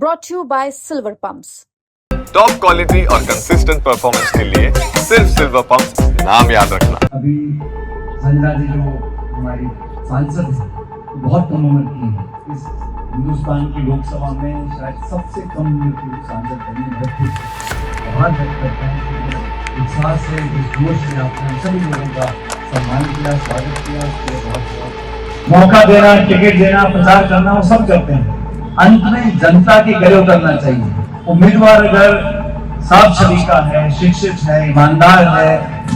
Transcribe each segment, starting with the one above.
brought to you by Silver Pumps. Top quality और consistent performance के लिए सिर्फ सिल्वर पंप्स नाम याद रखना। अभी संजना जी जो हमारी सांसद है बहुत कम उम्र की है, इस हिंदुस्तान की लोकसभा में शायद सबसे कम उम्र की सांसद बनी है। आभार व्यक्त करता हूँ कि उत्साह से इस जोश से आपने सभी लोगों का सम्मान किया, स्वागत किया, उसके बहुत बहुत मौका देना, टिकट देना, प्रचार करना वो सब करते हैं। अंत में जनता के गले उतरना चाहिए। उम्मीदवार अगर साफ छवि का है, शिक्षित है, ईमानदार है,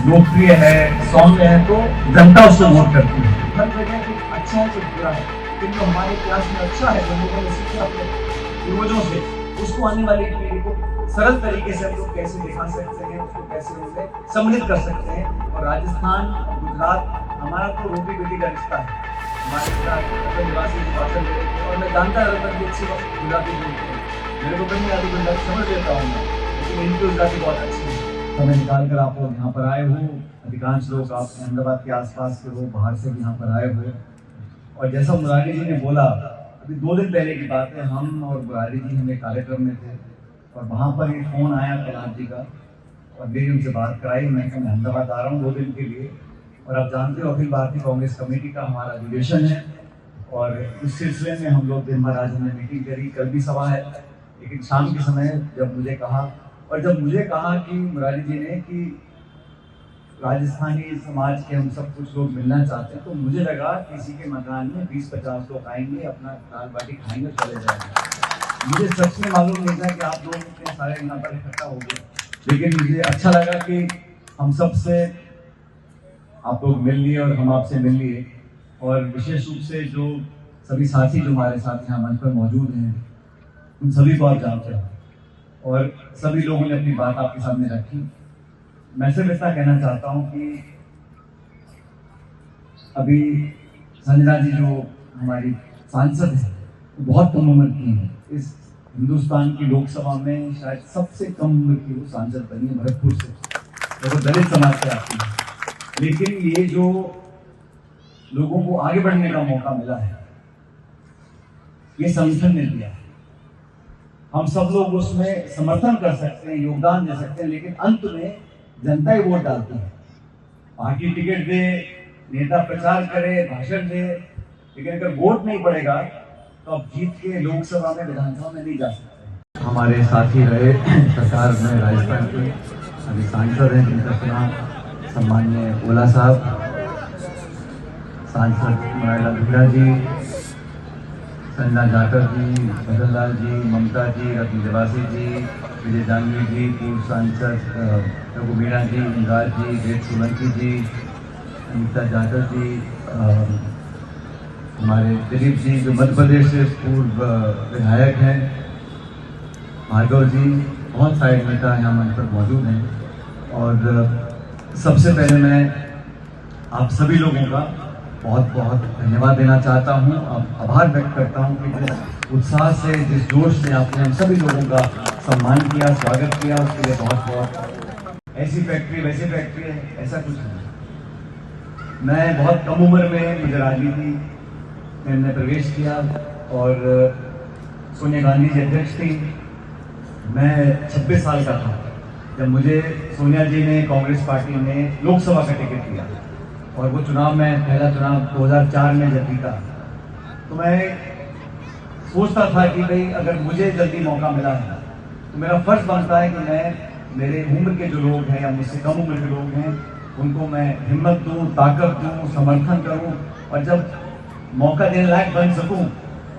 लोकप्रिय है, सौम्य है, तो जनता उसको वोट करती है। हर जगह कुछ अच्छा है, कुछ बुरा है, किंतु हमारे इतिहास में अच्छा है जो लोगों ने सीखा अपने पूर्वजों से, उसको आने वाली पीढ़ी को सरल तरीके से हम लोग कैसे दिखा सकते हैं, उसको कैसे उसे सम्मिलित कर सकते हैं। और राजस्थान, गुजरात हमारा तो रोटी बेटी का रिश्ता है। हमारे निवासी भाषण दे रहे थे और मैं जानता रहता कि अच्छी वक्त गुजराती बोलते हैं, मेरे को कहीं आती गुजराती समझ लेता हूँ मैं, लेकिन इनकी गुजराती बहुत अच्छी है। समय निकाल कर आप लोग यहाँ पर आए हो, अधिकांश लोग आप अहमदाबाद के आसपास के हो, बाहर से भी यहाँ पर आए हो। और जैसा मुरारी जी ने बोला, अभी 2 दिन पहले की बात है, हम और मुरारी जी हमें कार्यक्रम में थे और वहाँ पर एक फ़ोन आया प्रहलाद जी का और मेरी उनसे बात कराई। मैं अहमदाबाद आ रहा हूँ 2 दिन के लिए, और आप जानते हो अखिल भारतीय कांग्रेस कमेटी का हमारा अधिवेशन है और इस सिलसिले में हम लोग दिन भर आज हमने मीटिंग करी, कल भी सभा है। लेकिन शाम के समय जब मुझे कहा कि मुरारी जी ने कि राजस्थानी समाज के हम सब कुछ लोग मिलना चाहते हैं, तो मुझे लगा किसी के मकान में 20-50 लोग आएंगे, अपना दाल बाटी खाएंगे, चले जाएंगे। मुझे सच में मालूम नहीं था कि आप लोग इतने सारे यहाँ पर इकट्ठा हो गए, लेकिन मुझे अच्छा लगा कि हम सबसे आप लोग मिल लिए और हम आपसे मिल लिए। और विशेष रूप से जो सभी साथी जो हमारे साथ यहाँ मंच पर मौजूद हैं, उन सभी को आप जानते हैं और सभी लोगों ने अपनी बात आपके सामने रखी। मैं सिर्फ इतना कहना चाहता हूँ कि अभी संजना जी जो हमारी सांसद है बहुत कम उम्र की है, इस हिंदुस्तान की लोकसभा में शायद सबसे कम उम्र की वो सांसद बनी है भरतपुर से, और वो दलित समाज से आती है। लेकिन ये जो लोगों को आगे बढ़ने का मौका मिला है, ये संगठन ने दिया है। हम सब लोग उसमें समर्थन कर सकते हैं, योगदान दे सकते हैं, लेकिन अंत में जनता ही वोट डालती है। पार्टी टिकट दे, नेता प्रचार करे, भाषण दे, लेकिन अगर वोट नहीं पड़ेगा तो अब जीत के लोकसभा में, विधानसभा में नहीं जा सकते। हमारे साथी रहे सरकार में राजस्थान के अभी सांसद हैं, जिनका चुनाव सम्मान्य ओला साहब, सांसद मुरारीलाल मीणा जी, संजना जाटव जी, मदन लाल जी, ममता जी, रत्न निवासी जी, विजय जांगवी जी, पूर्व सांसद रघु मीणा जी, इंद्राज जी, वेद सोलंकी जी, अनिता जाटव जी, हमारे दिलीप जी जो मध्य प्रदेश से पूर्व विधायक हैं, भार्गव जी, बहुत सारे नेता यहाँ मंच पर मौजूद हैं। और सबसे पहले मैं आप सभी लोगों का बहुत बहुत धन्यवाद देना चाहता हूँ, आभार व्यक्त करता हूँ कि जिस उत्साह से, जिस जोश से आपने हम सभी लोगों का सम्मान किया, स्वागत किया, उसके लिए बहुत बहुत। ऐसी फैक्ट्री वैसी फैक्ट्री है, ऐसा कुछ नहीं। मैं बहुत कम उम्र में मुझे राजनीति में हमने प्रवेश किया और सोनिया गांधी जी अध्यक्ष थी, मैं 26 साल का था जब मुझे सोनिया जी ने कांग्रेस पार्टी में लोकसभा का टिकट दिया। और वो चुनाव में पहला चुनाव 2004 में जब जीता, तो मैं सोचता था कि भाई अगर मुझे जल्दी मौका मिला है तो मेरा फर्ज बनता है कि मैं मेरे उम्र के जो लोग हैं या मुझसे कम उम्र के लोग हैं उनको मैं हिम्मत दूं, ताकत दूं, समर्थन करूं, और जब मौका देने लायक बन सकूं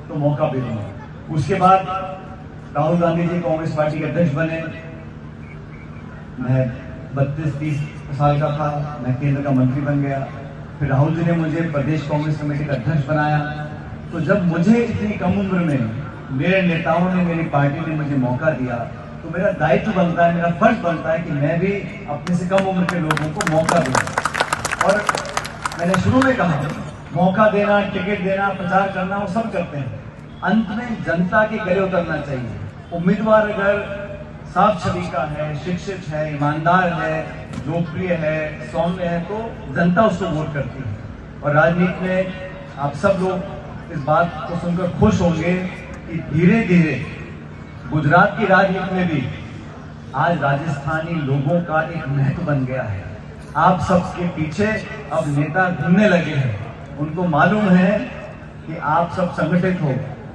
तो मौका भी दूं। उसके बाद राहुल गांधी जी कांग्रेस पार्टी के अध्यक्ष बने, मैं 32-30 साल का था, मैं केंद्र का मंत्री बन गया। फिर राहुल जी ने मुझे प्रदेश कांग्रेस कमेटी का अध्यक्ष बनाया। तो जब मुझे इतनी कम उम्र में मेरे नेताओं ने, मेरी पार्टी ने मुझे मौका दिया, तो मेरा दायित्व बनता है, मेरा फर्ज बनता है कि मैं भी अपने से कम उम्र के लोगों को मौका दूं। और मैंने शुरू में कहा, मौका देना, टिकट देना, प्रचार करना वो सब करते हैं, अंत में जनता के गले उतरना चाहिए। उम्मीदवार अगर साफ छवि का है, शिक्षित है, ईमानदार है, लोकप्रिय है, सौम्य है, तो जनता उसको वोट करती है। और राजनीति में आप सब लोग इस बात को सुनकर खुश होंगे कि धीरे धीरे गुजरात की राजनीति में भी आज राजस्थानी लोगों का एक महत्व बन गया है। आप सबके पीछे अब नेता घूमने लगे हैं। उनको मालूम है कि आप सब संगठित हो,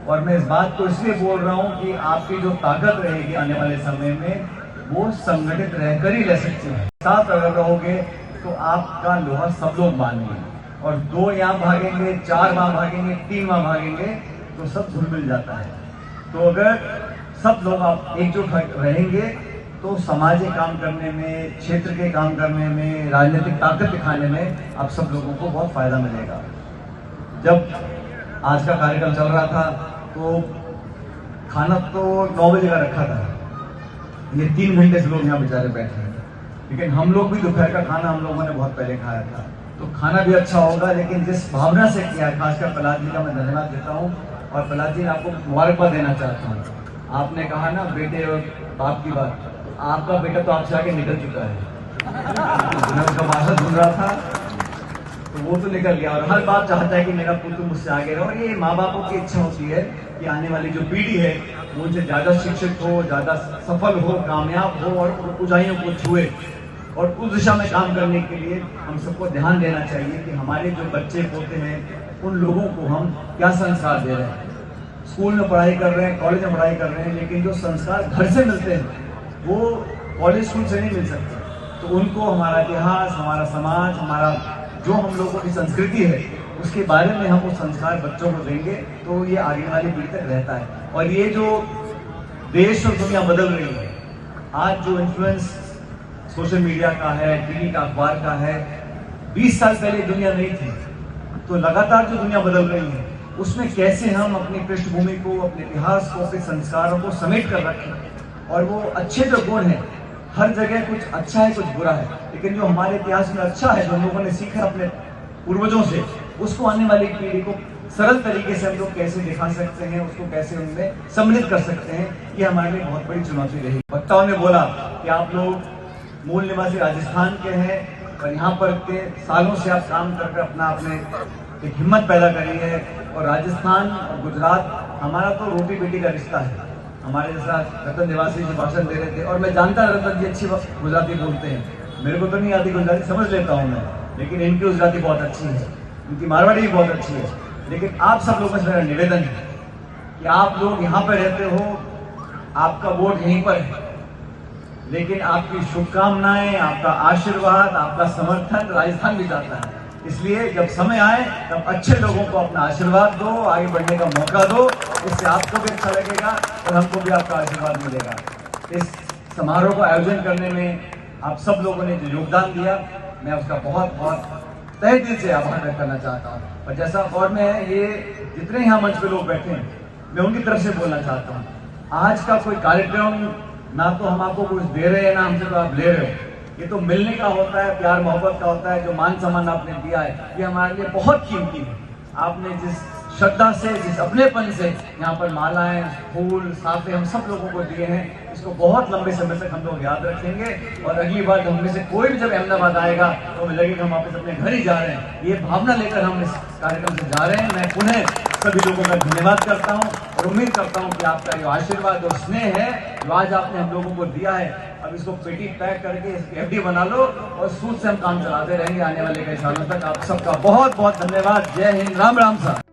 और मैं इस बात को इसलिए बोल रहा हूं कि आपकी जो ताकत रहेगी आने वाले समय में वो संगठित रहकर ही रह सकते हैं। साथ अगर रहोगे तो आपका लोहा सब लोग मानेंगे, और 2 यहाँ भागेंगे, 4 वहां भागेंगे, 3 वहां भागेंगे तो सब धुल मिल जाता है। तो अगर सब लोग आप एकजुट रहेंगे तो सामाजिक काम करने में, क्षेत्र के काम करने में, राजनीतिक ताकत दिखाने में आप सब लोगों को बहुत फायदा मिलेगा। जब आज का कार्यक्रम चल रहा था तो खाना तो 9 बजे का रखा था, ये 3 घंटे से लोग यहाँ बेचारे बैठे हैं, लेकिन हम लोग भी दोपहर का खाना हम लोगों ने बहुत पहले खाया था, तो खाना भी अच्छा होगा। लेकिन जिस भावना से किया है, खासकर प्रहलाद जी का मैं धन्यवाद देता हूँ, और प्रहलाद जी आपको मुबारकबाद देना चाहता हूँ। आपने कहा ना बेटे और बाप की बात, तो आपका बेटा तो आपसे आगे निकल चुका है। मैं उसका भाषण सुन रहा था तो वो तो निकल गया, और हर बात चाहता है कि मेरा पुत्र मुझसे आगे रहे। और ये माँ बापों की इच्छा होती है कि आने वाली जो पीढ़ी है वो उनसे ज़्यादा शिक्षित हो, ज़्यादा सफल हो, कामयाब हो और ऊंचाइयों को छुए। और उस दिशा में काम करने के लिए हम सबको ध्यान देना चाहिए कि हमारे जो बच्चे पोते हैं उन लोगों को हम क्या संस्कार दे रहे हैं। स्कूल में पढ़ाई कर रहे हैं, कॉलेज में पढ़ाई कर रहे हैं, लेकिन जो संस्कार घर से मिलते हैं वो कॉलेज स्कूल से नहीं मिल सकते। तो उनको हमारा इतिहास, हमारा समाज, हमारा जो हम लोगों की संस्कृति है उसके बारे में हम वो संस्कार बच्चों को देंगे तो ये आगे वाली पीढ़ी तक रहता है। और ये जो देश और दुनिया बदल रही है, आज जो इन्फ्लुएंस सोशल मीडिया का है, टीवी का, अखबार का है, 20 साल पहले दुनिया नहीं थी। तो लगातार जो दुनिया बदल रही है उसमें कैसे हम अपनी पृष्ठभूमि को, अपने इतिहास को, अपने संस्कारों को समेट कर रखें। और वो अच्छे जो गुण हैं, हर जगह कुछ अच्छा है कुछ बुरा है, लेकिन जो हमारे इतिहास में अच्छा है, जो हम लोगों ने सीखा अपने पूर्वजों से, उसको आने वाली पीढ़ी को सरल तरीके से हम लोग कैसे दिखा सकते हैं, उसको कैसे उनमें सम्मिलित कर सकते हैं, ये हमारे लिए बहुत बड़ी चुनौती रही। वक्ताओं ने बोला कि आप लोग मूल निवासी राजस्थान के हैं और यहाँ पर के सालों से आप काम करके आपने एक हिम्मत पैदा करी है। और राजस्थान और गुजरात हमारा तो रोटी बेटी का रिश्ता है। हमारे जैसा रतन निवासी जी भाषण दे रहे थे, और मैं जानता रतन जी अच्छी गुजराती बोलते हैं, मेरे को तो नहीं आती गुजराती, समझ लेता हूँ मैं, लेकिन इनकी गुजराती बहुत अच्छी है, इनकी मारवाड़ी भी बहुत अच्छी है। लेकिन आप सब लोगों से मेरा निवेदन है कि आप लोग यहाँ पर रहते हो, आपका वोट यहीं पर है, लेकिन आपकी शुभकामनाएं, आपका आशीर्वाद, आपका समर्थन राजस्थान भी चाहता है। इसलिए जब समय आए तब अच्छे लोगों को अपना आशीर्वाद दो, आगे बढ़ने का मौका दो, इससे आपको भी अच्छा लगेगा और हमको भी आपका आशीर्वाद मिलेगा। इस समारोह को आयोजन करने में आप सब लोगों ने जो योगदान दिया, मैं उसका बहुत बहुत तहे दिल से आभार व्यक्त करना चाहता हूँ। और जैसा और मैं ये जितने यहाँ मंच पे लोग बैठे हैं, मैं उनकी तरफ से बोलना चाहता हूँ, आज का कोई कार्यक्रम ना तो हम आपको कुछ दे रहे हैं ना हमसे तो आप ले रहे हो, ये तो मिलने का होता है, प्यार मोहब्बत का होता है। जो मान सम्मान आपने दिया है ये हमारे लिए बहुत कीमती है। आपने जिस श्रद्धा से, जिस अपनेपन से यहाँ पर मालाएं, फूल, साफे हम सब लोगों को दिए हैं, इसको बहुत लंबे समय तक हम लोग याद रखेंगे। और अगली बार जब हमें से कोई भी जब अहमदाबाद आएगा तो हमें लगेगा हम वापस अपने घर ही जा रहे हैं। ये भावना लेकर हम इस कार्यक्रम से जा रहे हैं। मैं पुनः सभी लोगों का धन्यवाद करता हूँ और उम्मीद करता हूँ कि आपका जो आशीर्वाद और स्नेह है जो आज आपने हम लोगों को दिया है, अब इसको पेटी पैक करके इसकी एफडी बना लो और सूद से हम काम चलाते रहेंगे आने वाले कई सालों तक। आप सबका बहुत बहुत धन्यवाद। जय हिंद, राम राम साहब।